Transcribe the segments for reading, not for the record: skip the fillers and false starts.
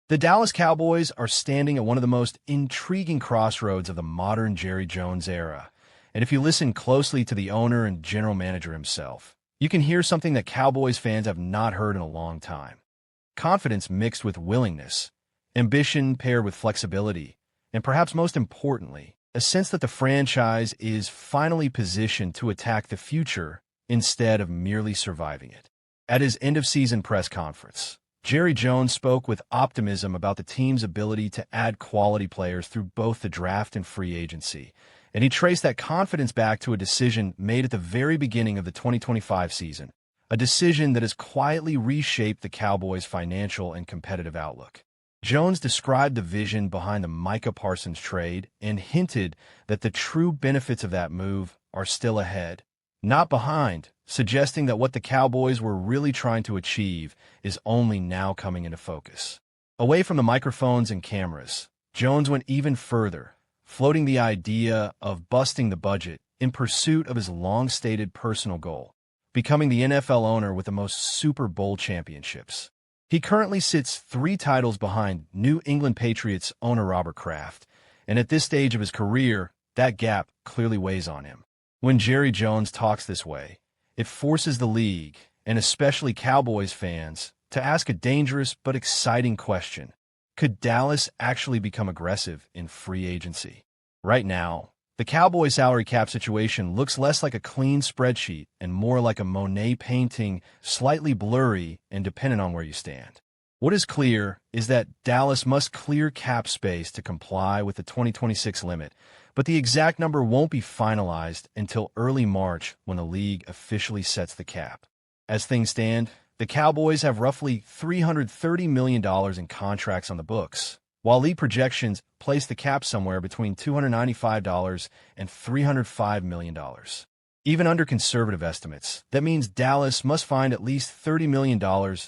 The Dallas Cowboys are standing at one of the most intriguing crossroads of the modern Jerry Jones era. And if you listen closely to the owner and general manager himself, you can hear something that Cowboys fans have not heard in a long time. Confidence mixed with willingness, ambition paired with flexibility, and perhaps most importantly, a sense that the franchise is finally positioned to attack the future instead of merely surviving it. At his end-of-season press conference, Jerry Jones spoke with optimism about the team's ability to add quality players through both the draft and free agency, and he traced that confidence back to a decision made at the very beginning of the 2025 season, a decision that has quietly reshaped the Cowboys' financial and competitive outlook. Jones described the vision behind the Micah Parsons trade and hinted that the true benefits of that move are still ahead, not behind, suggesting that what the Cowboys were really trying to achieve is only now coming into focus. Away from the microphones and cameras, Jones went even further, floating the idea of busting the budget in pursuit of his long-stated personal goal, becoming the NFL owner with the most Super Bowl championships. He currently sits 3 titles behind New England Patriots owner Robert Kraft, and at this stage of his career, that gap clearly weighs on him. When Jerry Jones talks this way, it forces the league, and especially Cowboys fans, to ask a dangerous but exciting question. Could Dallas actually become aggressive in free agency? Right now, the Cowboys' salary cap situation looks less like a clean spreadsheet and more like a Monet painting, slightly blurry and dependent on where you stand. What is clear is that Dallas must clear cap space to comply with the 2026 limit, but the exact number won't be finalized until early March when the league officially sets the cap. As things stand, the Cowboys have roughly $330 million in contracts on the books, while league projections place the cap somewhere between $295 and $305 million. Even under conservative estimates, that means Dallas must find at least $30 million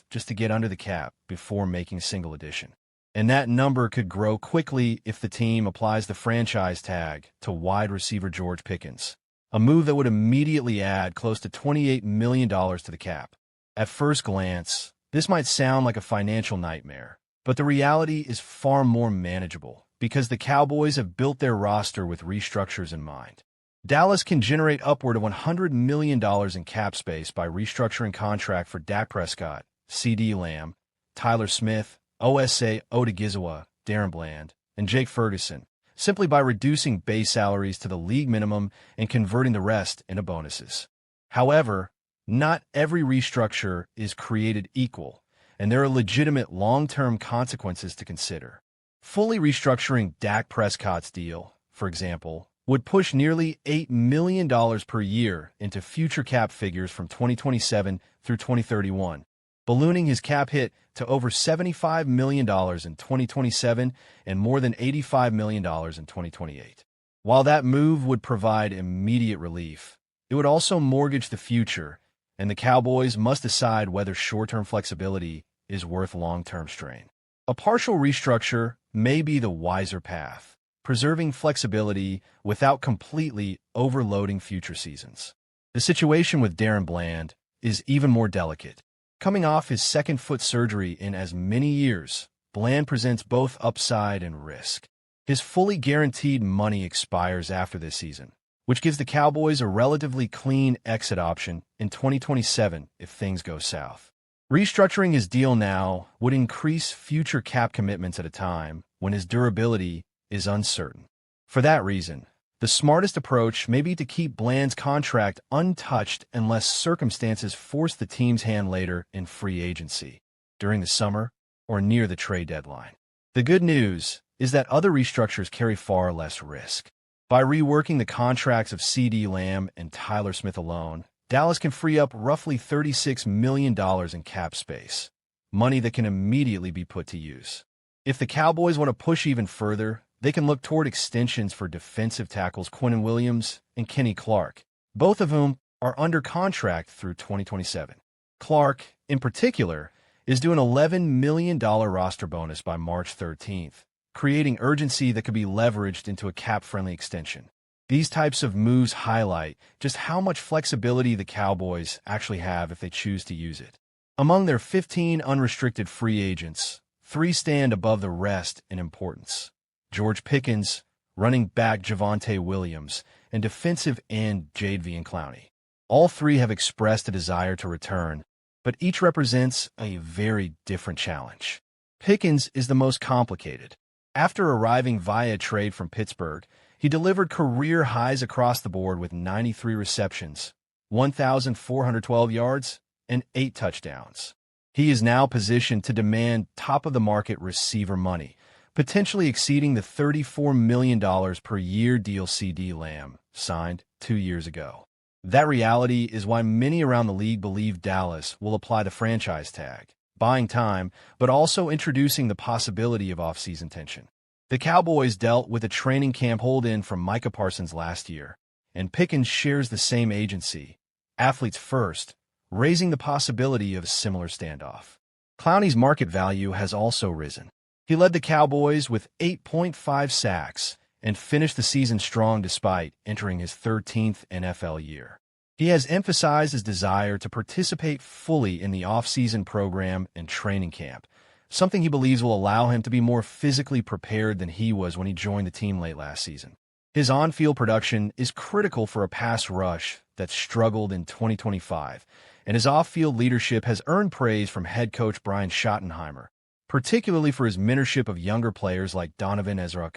just to get under the cap before making a single addition. And that number could grow quickly if the team applies the franchise tag to wide receiver George Pickens, a move that would immediately add close to $28 million to the cap. At first glance, this might sound like a financial nightmare, but the reality is far more manageable because the Cowboys have built their roster with restructures in mind. Dallas can generate upward of $100 million in cap space by restructuring contract for Dak Prescott, CeeDee Lamb, Tyler Smith, Osa Odigizwa, Darren Bland, and Jake Ferguson, simply by reducing base salaries to the league minimum and converting the rest into bonuses. However, not every restructure is created equal, and there are legitimate long-term consequences to consider. Fully restructuring Dak Prescott's deal, for example, would push nearly $8 million per year into future cap figures from 2027 through 2031, ballooning his cap hit to over $75 million in 2027 and more than $85 million in 2028. While that move would provide immediate relief, it would also mortgage the future, and the Cowboys must decide whether short-term flexibility is worth long-term strain. A partial restructure may be the wiser path, preserving flexibility without completely overloading future seasons. The situation with Darren Bland is even more delicate. Coming off his second foot surgery in as many years, Bland presents both upside and risk. His fully guaranteed money expires after this season, which gives the Cowboys a relatively clean exit option in 2027 if things go south. Restructuring his deal now would increase future cap commitments at a time when his durability is uncertain. For that reason, the smartest approach may be to keep Bland's contract untouched unless circumstances force the team's hand later in free agency, during the summer, or near the trade deadline. The good news is that other restructures carry far less risk. By reworking the contracts of CeeDee Lamb and Tyler Smith alone, Dallas can free up roughly $36 million in cap space, money that can immediately be put to use. If the Cowboys want to push even further, they can look toward extensions for defensive tackles Quinnen Williams and Kenny Clark, both of whom are under contract through 2027. Clark, in particular, is due an $11 million roster bonus by March 13th, creating urgency that could be leveraged into a cap-friendly extension. These types of moves highlight just how much flexibility the Cowboys actually have if they choose to use it. Among their 15 unrestricted free agents, three stand above the rest in importance: George Pickens, running back Javonte Williams, and defensive end Jadeveon Clowney. All three have expressed a desire to return, but each represents a very different challenge. Pickens is the most complicated. After arriving via trade from Pittsburgh, he delivered career highs across the board with 93 receptions, 1,412 yards, and 8 touchdowns. He is now positioned to demand top-of-the-market receiver money, potentially exceeding the $34 million per year deal CeeDee Lamb signed 2 years ago. That reality is why many around the league believe Dallas will apply the franchise tag, buying time, but also introducing the possibility of offseason tension. The Cowboys dealt with a training camp hold-in from Micah Parsons last year, and Pickens shares the same agency, athletes first, raising the possibility of a similar standoff. Clowney's market value has also risen. He led the Cowboys with 8.5 sacks and finished the season strong despite entering his 13th NFL year. He has emphasized his desire to participate fully in the off-season program and training camp, something he believes will allow him to be more physically prepared than he was when he joined the team late last season. His on-field production is critical for a pass rush that struggled in 2025, and his off-field leadership has earned praise from head coach Brian Schottenheimer, particularly for his mentorship of younger players like Donovan Ezra.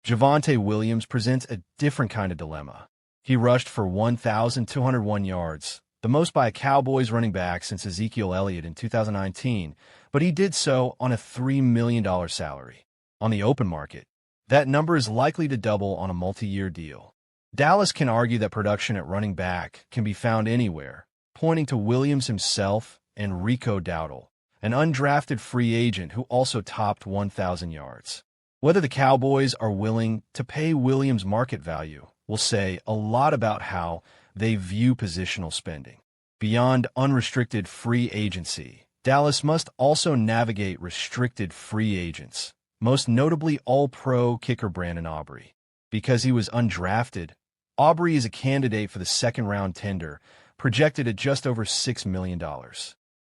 Javonte Williams presents a different kind of dilemma. He rushed for 1,201 yards, the most by a Cowboys running back since Ezekiel Elliott in 2019, but he did so on a $3 million salary. On the open market, that number is likely to double on a multi-year deal. Dallas can argue that production at running back can be found anywhere, pointing to Williams himself and Rico Dowdle, an undrafted free agent who also topped 1,000 yards. Whether the Cowboys are willing to pay Williams' market value will say a lot about how they view positional spending. Beyond unrestricted free agency, Dallas must also navigate restricted free agents, most notably All-Pro kicker Brandon Aubrey. Because he was undrafted, Aubrey is a candidate for the second-round tender, projected at just over $6 million.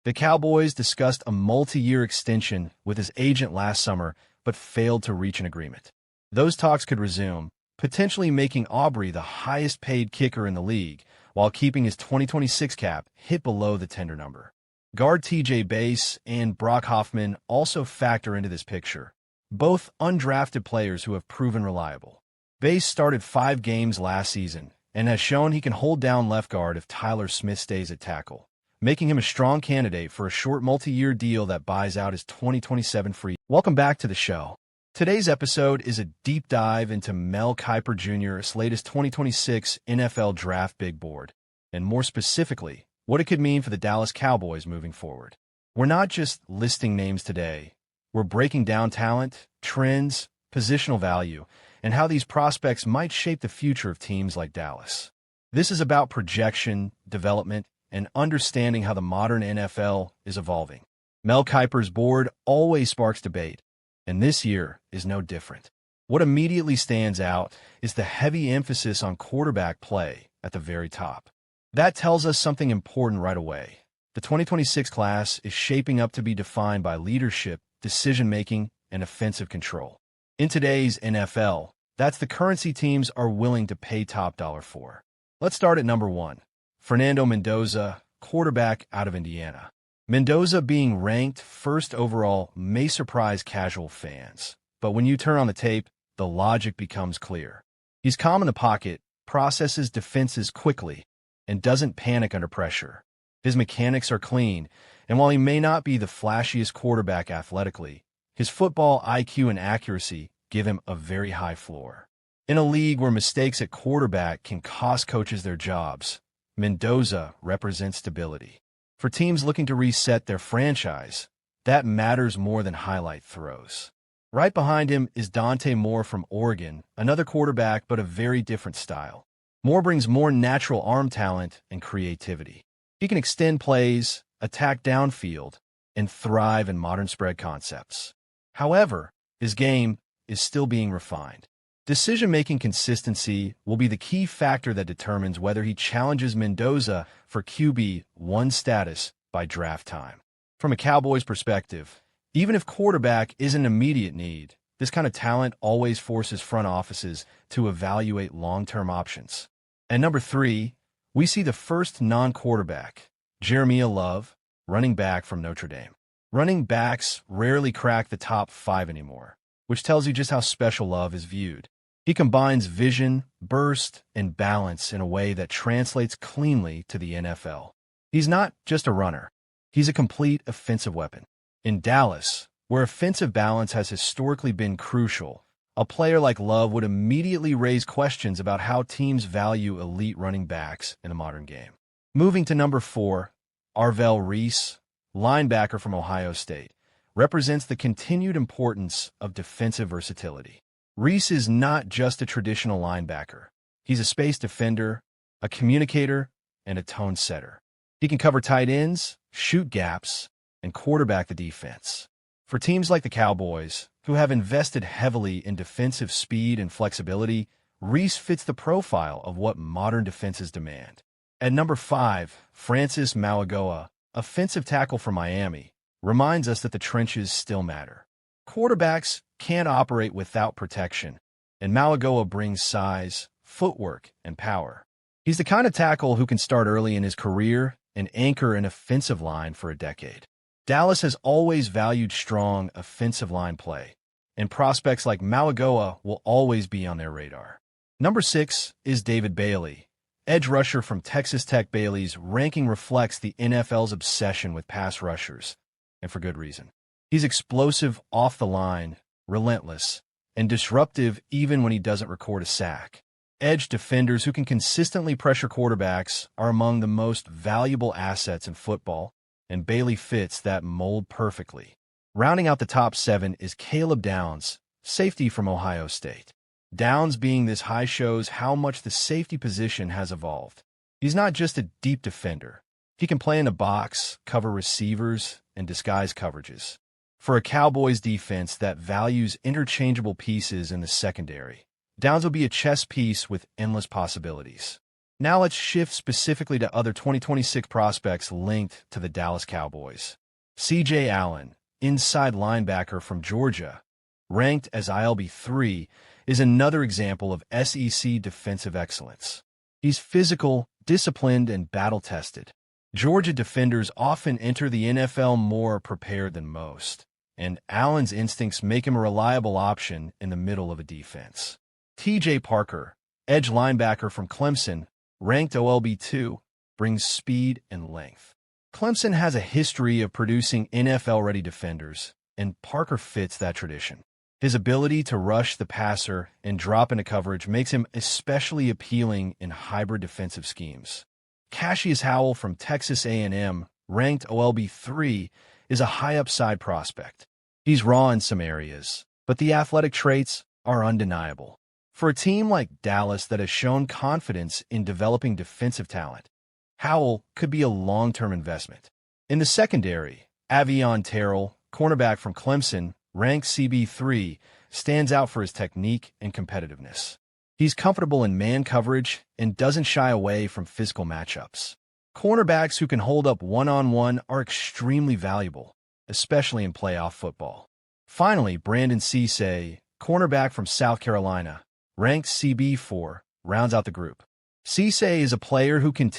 The Cowboys discussed a multi-year extension with his agent last summer, but failed to reach an agreement. Those talks could resume, potentially making Aubrey the highest-paid kicker in the league, while keeping his 2026 cap hit below the tender number. Guard TJ Bass and Brock Hoffman also factor into this picture, both undrafted players who have proven reliable. Bass started 5 games last season and has shown he can hold down left guard if Tyler Smith stays at tackle, making him a strong candidate for a short multi-year deal that buys out his 2027 free. Welcome back to the show. Today's episode is a deep dive into Mel Kiper Jr.'s latest 2026 NFL Draft Big Board, and more specifically, what it could mean for the Dallas Cowboys moving forward. We're not just listing names today. We're breaking down talent, trends, positional value, and how these prospects might shape the future of teams like Dallas. This is about projection, development, and understanding how the modern NFL is evolving. Mel Kiper's board always sparks debate, and this year is no different. What immediately stands out is the heavy emphasis on quarterback play at the very top. That tells us something important right away. The 2026 class is shaping up to be defined by leadership, decision-making, and offensive control. In today's NFL, that's the currency teams are willing to pay top dollar for. Let's start at number 1. Fernando Mendoza, quarterback out of Indiana. Mendoza being ranked first overall may surprise casual fans, but when you turn on the tape, the logic becomes clear. He's calm in the pocket, processes defenses quickly, and doesn't panic under pressure. His mechanics are clean, and while he may not be the flashiest quarterback athletically, his football IQ and accuracy give him a very high floor. In a league where mistakes at quarterback can cost coaches their jobs, Mendoza represents stability. For teams looking to reset their franchise, that matters more than highlight throws. Right behind him is Dante Moore from Oregon, another quarterback but a very different style. Moore brings more natural arm talent and creativity. He can extend plays, attack downfield, and thrive in modern spread concepts. However, his game is still being refined. Decision-making consistency will be the key factor that determines whether he challenges Mendoza for QB1 status by draft time. From a Cowboys perspective, Even if quarterback is an immediate need, this kind of talent always forces front offices to evaluate long-term options. And number 3, we see the first non-quarterback, Jeremiah Love, running back from Notre Dame. Running backs rarely crack the top 5 anymore, which tells you just how special Love is viewed. He combines vision, burst, and balance in a way that translates cleanly to the NFL. He's not just a runner. He's a complete offensive weapon. In Dallas, where offensive balance has historically been crucial, a player like Love would immediately raise questions about how teams value elite running backs in the modern game. Moving to number 4, Arvell Reese, linebacker from Ohio State, represents the continued importance of defensive versatility. Reese is not just a traditional linebacker. He's a space defender, a communicator, and a tone setter. He can cover tight ends, shoot gaps, and quarterback the defense. For teams like the Cowboys, who have invested heavily in defensive speed and flexibility, Reese fits the profile of what modern defenses demand. At number 5, Francis Mauigoa, offensive tackle from Miami, reminds us that the trenches still matter. Quarterbacks can't operate without protection, and Mauigoa brings size, footwork, and power. He's the kind of tackle who can start early in his career and anchor an offensive line for a decade. Dallas has always valued strong offensive line play, and prospects like Mauigoa will always be on their radar. Number 6 is David Bailey, edge rusher from Texas Tech. Bailey's ranking reflects the NFL's obsession with pass rushers, and for good reason. He's explosive off the line, relentless, and disruptive even when he doesn't record a sack. Edge defenders who can consistently pressure quarterbacks are among the most valuable assets in football, and Bailey fits that mold perfectly. Rounding out the top 7 is Caleb Downs, safety from Ohio State. Downs being this high shows how much the safety position has evolved. He's not just a deep defender. He can play in the box, cover receivers, and disguise coverages. For a Cowboys defense that values interchangeable pieces in the secondary, Downs will be a chess piece with endless possibilities. Now let's shift specifically to other 2026 prospects linked to the Dallas Cowboys. C.J. Allen, inside linebacker from Georgia, ranked as ILB 3, is another example of SEC defensive excellence. He's physical, disciplined, and battle-tested. Georgia defenders often enter the NFL more prepared than most, and Allen's instincts make him a reliable option in the middle of a defense. T.J. Parker, edge linebacker from Clemson, ranked OLB 2, brings speed and length. Clemson has a history of producing NFL-ready defenders, and Parker fits that tradition. His ability to rush the passer and drop into coverage makes him especially appealing in hybrid defensive schemes. Cassius Howell from Texas A&M, ranked OLB 3, is a high-upside prospect. He's raw in some areas, but the athletic traits are undeniable. For a team like Dallas that has shown confidence in developing defensive talent, Howell could be a long-term investment. In the secondary, Avion Terrell, cornerback from Clemson, ranked CB3, stands out for his technique and competitiveness. He's comfortable in man coverage and doesn't shy away from physical matchups. Cornerbacks who can hold up one-on-one are extremely valuable, especially in playoff football. Finally, Brandon Cisse, cornerback from South Carolina, ranked CB4, rounds out the group. Cisse is a player who can